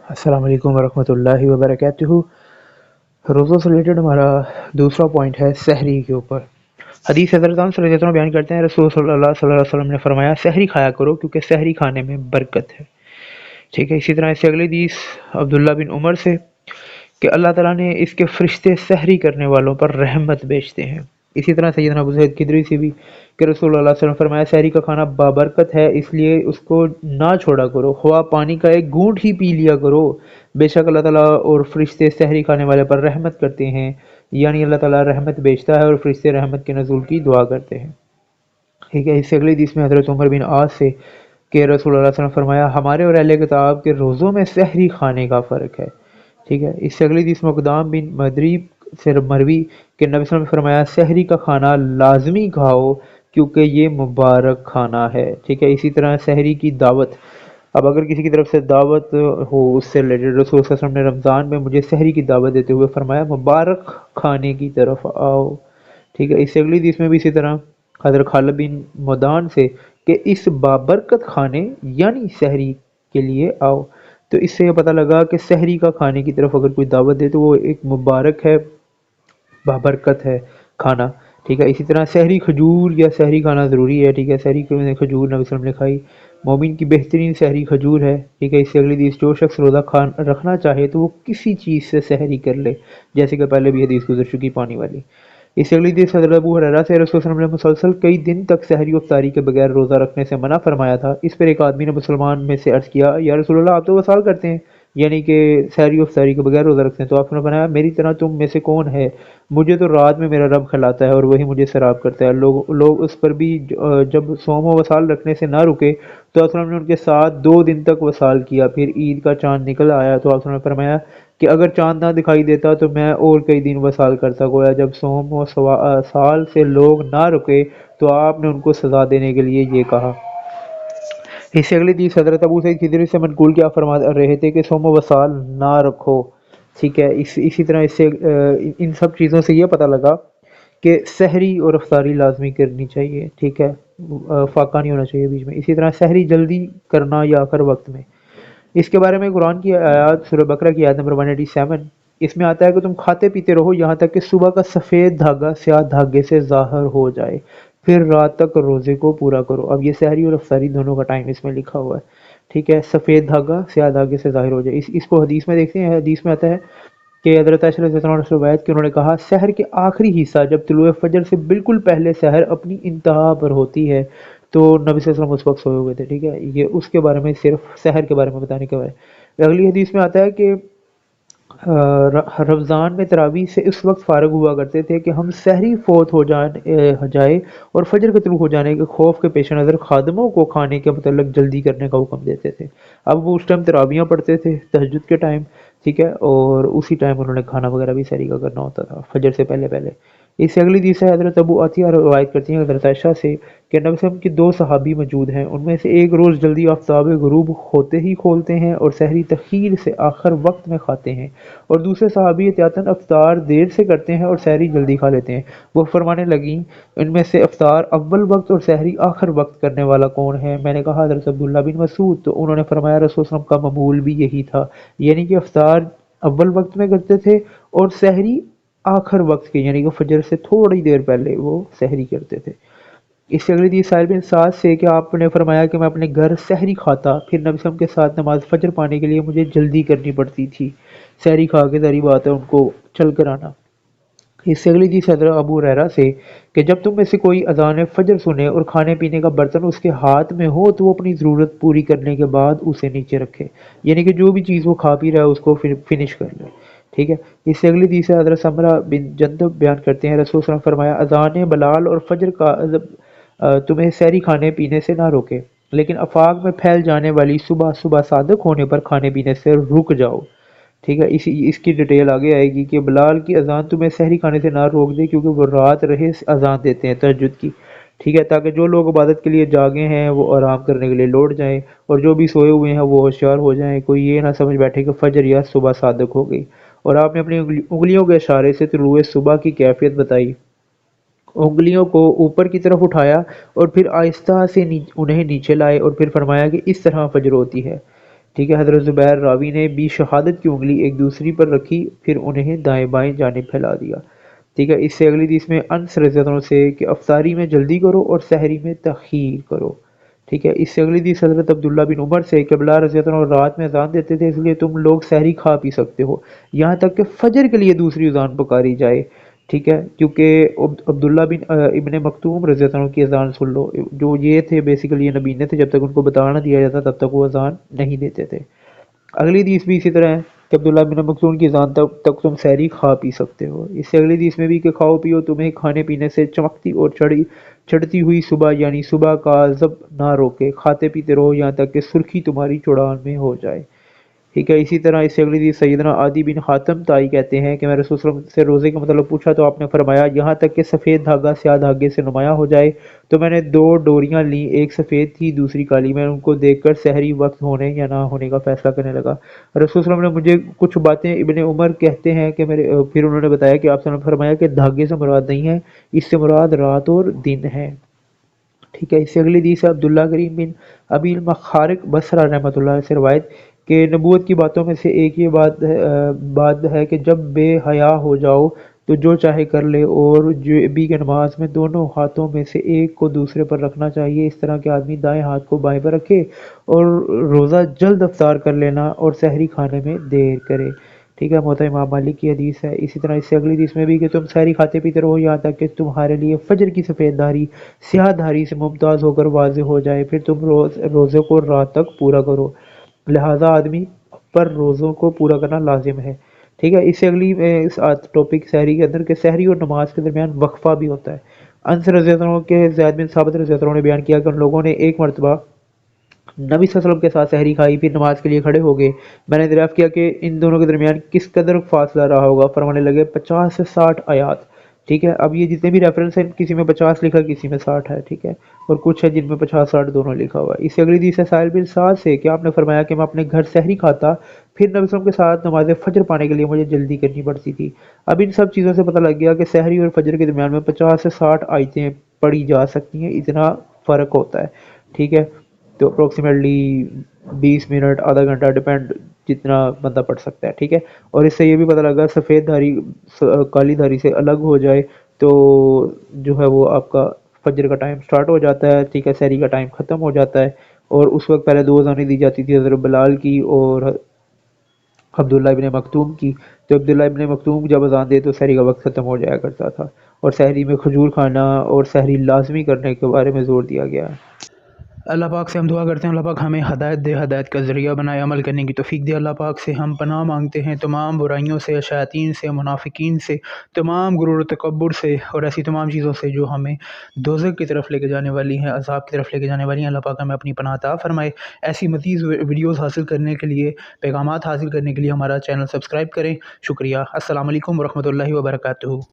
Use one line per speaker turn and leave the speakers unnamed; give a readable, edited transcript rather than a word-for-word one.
السلام علیکم ورحمۃ اللہ وبرکاتہ۔ روزوں سے ریلیٹڈ ہمارا دوسرا پوائنٹ ہے سحری کے اوپر۔ حدیث حضرت انس رضی اللہ عنہ بیان کرتے ہیں رسول صلی اللہ علیہ وسلم نے فرمایا سحری کھایا کرو کیونکہ سحری کھانے میں برکت ہے۔ ٹھیک ہے، اسی طرح اس سے اگلی حدیث عبداللہ بن عمر سے کہ اللہ تعالیٰ نے اس کے فرشتے سحری کرنے والوں پر رحمت بیچتے ہیں۔ اسی طرح سیدنا ابو سعید خدری سے بھی کہ رسول اللہ صلی اللہ علیہ وسلم نے فرمایا سحری کا کھانا بابرکت ہے، اس لیے اس کو نہ چھوڑا کرو، خواہ پانی کا ایک گھونٹ ہی پی لیا کرو، بے شک اللہ تعالیٰ اور فرشتے سحری کھانے والے پر رحمت کرتے ہیں، یعنی اللہ تعالیٰ رحمت بیچتا ہے اور فرشتے رحمت کے نزول کی دعا کرتے ہیں۔ ٹھیک ہے، اس سے اگلی حدیث میں حضرت عمر بن عاص سے کہ رسول اللہ صلی اللہ علیہ وسلم نے فرمایا ہمارے اور اہل کتاب کے روزوں میں سحری کھانے کا فرق ہے۔ ٹھیک ہے، اس سے اگلی حدیث مقدام بن مدریب سے مروی کہ نبی صلی اللہ علیہ وسلم نے فرمایا سحری کا کھانا لازمی کھاؤ کیونکہ یہ مبارک کھانا ہے۔ ٹھیک ہے، اسی طرح سحری کی دعوت، اب اگر کسی کی طرف سے دعوت ہو اس سے ریلیٹڈ، رسول صلی اللہ علیہ وسلم نے رمضان میں مجھے سحری کی دعوت دیتے ہوئے فرمایا مبارک کھانے کی طرف آؤ۔ ٹھیک ہے، اس سے اگلی حدیث میں بھی اسی طرح حضرت خالد بن مدان سے کہ اس بابرکت کھانے یعنی سحری کے لیے آؤ۔ تو اس سے یہ پتہ لگا کہ سحری کا کھانے کی طرف اگر کوئی دعوت دے تو وہ ایک مبارک ہے، بابرکت ہے کھانا۔ ٹھیک ہے، اسی طرح سحری کھجور یا سحری کھانا ضروری ہے۔ ٹھیک ہے، سحری میں کھجور نبی صلی اللہ علیہ وسلم نے کھائی، مومن کی بہترین سحری کھجور ہے۔ ٹھیک ہے، اس سے اگلی حدیث جو شخص روزہ رکھنا چاہے تو وہ کسی چیز سے سحری کر لے، جیسے کہ پہلے بھی حدیث گزر چکی پانی والی۔ اس سے اگلی حدیث حضرت ابو ہریرہ سے رسول اللہ صلی اللہ علیہ وسلم نے مسلسل کئی دن تک سحری و افطاری کے بغیر روزہ رکھنے سے منع فرمایا تھا۔ اس پر ایک آدمی نے مسلمان میں سے عرض کیا یا رسول اللہ آپ تو وصال کرتے ہیں، یعنی کہ سحری و افطاری کے بغیر روزہ رکھتے ہیں، تو آپ نے فرمایا میری طرح تم میں سے کون ہے، مجھے تو رات میں میرا رب کھلاتا ہے اور وہی مجھے سیراب کرتا ہے۔ لوگ اس پر بھی جب صوم و وصال رکھنے سے نہ رکے تو آپ نے ان کے ساتھ 2 دن تک وصال کیا، پھر عید کا چاند نکل آیا تو آپ نے فرمایا کہ اگر چاند نہ دکھائی دیتا تو میں اور کئی دن وصال کرتا، گویا جب صوم و سال سے لوگ نہ رکے تو آپ نے ان کو سزا دینے کے لیے یہ کہا۔ اس سے اگلی حدیث حضرت ابو سعید خدری سے منقول کیا فرما رہے تھے کہ صوم و وصال نہ رکھو۔ ٹھیک ہے، اسی طرح اس سے ان سب چیزوں سے یہ پتہ لگا کہ سحری اور افطاری لازمی کرنی چاہیے۔ ٹھیک ہے، فاقہ نہیں ہونا چاہیے بیچ میں۔ اسی طرح سحری جلدی کرنا یا آخر وقت میں، اس کے بارے میں قرآن کی آیات سورہ بقرہ کی آیت نمبر 187، اس میں آتا ہے کہ تم کھاتے پیتے رہو یہاں تک کہ صبح کا سفید دھاگا سیاہ دھاگے سے ظاہر ہو جائے، پھر رات تک روزے کو پورا کرو۔ اب یہ سحری اور افطاری دونوں کا ٹائم اس میں لکھا ہوا ہے۔ ٹھیک ہے، سفید دھاگا سیاہ دھاگے سے ظاہر ہو جائے، اس کو حدیث میں دیکھتے ہیں، حدیث میں آتا ہے کہ حضرت عائشہ رضی اللہ عنہ سے روایت کہ انہوں نے کہا سحر کے آخری حصہ جب طلوع فجر سے بالکل پہلے سحر اپنی انتہا پر ہوتی ہے تو نبی صلی اللہ علیہ وسلم اس وقت سوئے ہوئے تھے۔ ٹھیک ہے، یہ اس کے بارے میں صرف سحر کے بارے میں بتانے کے بارے میں۔ اگلی حدیث میں آتا ہے کہ رمضان میں تراویح سے اس وقت فارغ ہوا کرتے تھے کہ ہم سحری فوت ہو جائے اور فجر کے طلوع ہو جانے کے خوف کے پیش نظر خادموں کو کھانے کے متعلق جلدی کرنے کا حکم دیتے تھے۔ اب وہ اس ٹائم تراویحاں پڑھتے تھے تہجد کے ٹائم، ٹھیک ہے، اور اسی ٹائم انہوں نے کھانا وغیرہ بھی سحری کا کرنا ہوتا تھا فجر سے پہلے پہلے۔ اس سے اگلی حدیث ہے حضرت ابو عطیہ روایت کرتی ہیں حضرت عائشہ سے کہ نبی صلی اللہ علیہ وسلم کے 2 صحابی موجود ہیں، ان میں سے ایک روز جلدی آفتاب غروب ہوتے ہی کھولتے ہیں اور سحری تخیر سے آخر وقت میں کھاتے ہیں، اور دوسرے صحابی احتیاطاً افطار دیر سے کرتے ہیں اور سحری جلدی کھا لیتے ہیں۔ وہ فرمانے لگیں ان میں سے افطار اول وقت اور سحری آخر وقت کرنے والا کون ہے؟ میں نے کہا حضرت عبداللہ بن مسعود، تو انہوں نے فرمایا رسول صلی اللہ علیہ وسلم کا معمول بھی یہی تھا، یعنی کہ افطار اول وقت میں کرتے تھے اور سحری آخر وقت کے، یعنی کہ فجر سے تھوڑی دیر پہلے وہ سحری کرتے تھے۔ اس سے اگلی حدیث سائل بن سعد سے کہ آپ نے فرمایا کہ میں اپنے گھر سحری کھاتا، پھر نبی صلی اللہ علیہ وسلم کے ساتھ نماز فجر پانے کے لیے مجھے جلدی کرنی پڑتی تھی۔ سحری کھا کے ظاہری بات ہے ان کو چل کر آنا۔ اس سے اگلی حدیث حضرت ابو ہریرہ سے کہ جب تم میں سے کوئی اذان فجر سنے اور کھانے پینے کا برتن اس کے ہاتھ میں ہو تو وہ اپنی ضرورت پوری کرنے کے بعد اسے نیچے رکھے، یعنی کہ جو بھی چیز وہ کھا پی رہا ہے اس کو فنش کر لے۔ ٹھیک ہے، اس سے اگلی حدیث ہے حضرت سمرہ بن جندب بیان کرتے ہیں رسول صلی اللہ علیہ وسلم فرمایا اذان بلال اور فجر کا تمہیں سحری کھانے پینے سے نہ روکے، لیکن آفاق میں پھیل جانے والی صبح صبح صادق ہونے پر کھانے پینے سے رک جاؤ۔ ٹھیک ہے، اس کی ڈیٹیل آگے آئے گی کہ بلال کی اذان تمہیں سحری کھانے سے نہ روک دے کیونکہ وہ رات رہے اذان دیتے ہیں تہجد کی، ٹھیک ہے، تاکہ جو لوگ عبادت کے لیے جاگے ہیں وہ آرام کرنے کے لیے لوٹ جائیں اور جو بھی سوئے ہوئے ہیں وہ ہوشیار ہو جائیں، کوئی یہ نہ سمجھ بیٹھے کہ فجر یا صبح صادق ہو گئی۔ اور آپ نے اپنی انگلیوں کے اشارے سے طلوع صبح کی کیفیت بتائی، انگلیوں کو اوپر کی طرف اٹھایا اور پھر آہستہ سے انہیں نیچے لائے اور پھر فرمایا کہ اس طرح فجر ہوتی ہے۔ ٹھیک ہے، حضرت زبیر راوی نے بھی شہادت کی انگلی ایک دوسری پر رکھی، پھر انہیں دائیں بائیں جانب پھیلا دیا۔ ٹھیک ہے، اس سے اگلی حدیث میں انس رضی اللہ عنہ سے کہ افطاری میں جلدی کرو اور سحری میں تاخیر کرو۔ ٹھیک ہے، اس سے اگلی حدیث حضرت عبداللہ بن عمر سے کہ بلال رضی اللہ عنہ رات میں اذان دیتے تھے، اس لیے تم لوگ سحری کھا پی سکتے ہو یہاں تک کہ فجر کے لیے دوسری اذان پکاری جائے۔ ٹھیک ہے، کیونکہ عبداللہ بن ابن مکتوم رضی اللہ عنہ کی اذان سن لو، جو یہ تھے بیسیکلی یہ نبی نے تھے، جب تک ان کو بتا نہ دیا جاتا تب تک وہ اذان نہیں دیتے تھے۔ اگلی حدیث بھی اسی طرح ہے کہ عبداللہ بن مکتوم کی اذان تک تم سحری کھا پی سکتے ہو۔ اس سے اگلی حدیث میں بھی کہ کھاؤ پیو، تمہیں کھانے پینے سے چمکتی اور چڑھتی ہوئی صبح یعنی صبح کا عذب نہ روکے، کھاتے پیتے رہو یہاں تک کہ سرخی تمہاری چڑان میں ہو جائے۔ ٹھیک ہے، اسی طرح اس سے اگلی حدیث سیدنا عادی بن حاتم طائی کہتے ہیں کہ میں رسول صلی اللہ علیہ وسلم سے روزے کا مطلب پوچھا تو آپ نے فرمایا یہاں تک کہ سفید دھاگا سیاہ دھاگے سے نمایاں ہو جائے، تو میں نے دو ڈوریاں لیں، ایک سفید تھی دوسری کالی، میں ان کو دیکھ کر سحری وقت ہونے یا نہ ہونے کا فیصلہ کرنے لگا۔ رسول صلی اللہ علیہ وسلم نے مجھے کچھ باتیں، ابن عمر کہتے ہیں کہ پھر انہوں نے بتایا کہ آپ صلی اللہ علیہ وسلم نے فرمایا کہ دھاگے سے مراد نہیں ہے، اس سے مراد رات اور دن ہے۔ ٹھیک ہے، اس سے اگلی حدیث ہے عبداللہ کریم بن ابی المخارق بصرہ رحمۃ اللہ علیہ سے روایت کہ نبوت کی باتوں میں سے ایک یہ بات ہے کہ جب بے حیا ہو جاؤ تو جو چاہے کر لے، اور جو بھی کہ نماز میں دونوں ہاتھوں میں سے ایک کو دوسرے پر رکھنا چاہیے، اس طرح کہ آدمی دائیں ہاتھ کو بائیں پر رکھے، اور روزہ جلد افطار کر لینا اور سحری کھانے میں دیر کرے۔ ٹھیک ہے، محترم امام مالک کی حدیث ہے۔ اسی طرح اس سے اگلی حدیث میں بھی کہ تم سحری کھاتے پیتے رہو یہاں تک کہ تمہارے لیے فجر کی سفید دھاری سیاہ دھاری سے ممتاز ہو کر واضح ہو جائے، پھر تم روزے کو رات تک پورا کرو، لہذا آدمی پر روزوں کو پورا کرنا لازم ہے۔ ٹھیک ہے، اس سے اگلی اس ٹاپک سحری کے اندر کہ سحری اور نماز کے درمیان وقفہ بھی ہوتا ہے۔ انس رضی اللہ عنہ کے زید بن ثابت رضی اللہ عنہ نے بیان کیا کہ ان لوگوں نے ایک مرتبہ نبی صلی اللہ علیہ وسلم کے ساتھ سحری کھائی، پھر نماز کے لیے کھڑے ہو گئے۔ میں نے دریافت کیا کہ ان دونوں کے درمیان کس قدر فاصلہ رہا ہوگا، فرمانے لگے 50 سے 60 آیات۔ ٹھیک ہے، اب یہ جتنے بھی ریفرنس ہیں کسی میں 50 لکھا کسی میں 60 ہے، ٹھیک ہے، اور کچھ ہے جن میں 50 60 دونوں لکھا ہوا ہے۔ اس سے اگلی حدیث ہے سائل بن سعد سے کہ آپ نے فرمایا کہ میں اپنے گھر سحری کھاتا، پھر نبی صلی اللہ علیہ وسلم کے ساتھ نماز فجر پانے کے لیے مجھے جلدی کرنی پڑتی تھی۔ اب ان سب چیزوں سے پتہ لگ گیا کہ سحری اور فجر کے درمیان میں 50 سے 60 آیتیں پڑھی جا سکتی ہیں، اتنا فرق ہوتا ہے۔ ٹھیک ہے، تو اپروکسیمیٹلی 20 منٹ آدھا گھنٹہ ڈپینڈ جتنا بندہ پڑھ سکتا ہے۔ ٹھیک ہے، اور اس سے یہ بھی پتہ لگا سفید دھاری کالی دھاری سے الگ ہو جائے تو جو ہے وہ آپ کا فجر کا ٹائم سٹارٹ ہو جاتا ہے، ٹھیک ہے، سحری کا ٹائم ختم ہو جاتا ہے۔ اور اس وقت پہلے دو اذانیں دی جاتی تھی، حضرت بلال کی اور عبداللہ ابن مکتوم کی۔ تو عبداللہ ابن مکتوم جب اذان دے تو سحری کا وقت ختم ہو جایا کرتا تھا، اور سحری میں کھجور کھانا اور سحری لازمی کرنے کے بارے میں زور دیا گیا ہے۔ اللہ پاک سے ہم دعا کرتے ہیں اللہ پاک ہمیں ہدایت دے، ہدایت کا ذریعہ بنائے، عمل کرنے کی توفیق دے۔ اللہ پاک سے ہم پناہ مانگتے ہیں تمام برائیوں سے، شیاطین سے، منافقین سے، تمام غرور و تکبر سے، اور ایسی تمام چیزوں سے جو ہمیں دوزخ کی طرف لے کے جانے والی ہیں، عذاب کی طرف لے کے جانے والی ہیں۔ اللہ پاک ہمیں اپنی پناہ عطا فرمائے۔ ایسی مزید ویڈیوز حاصل کرنے کے لیے، پیغامات حاصل کرنے کے لیے ہمارا چینل سبسکرائب کریں۔ شکریہ۔ السلام علیکم ورحمۃ اللہ وبرکاتہ۔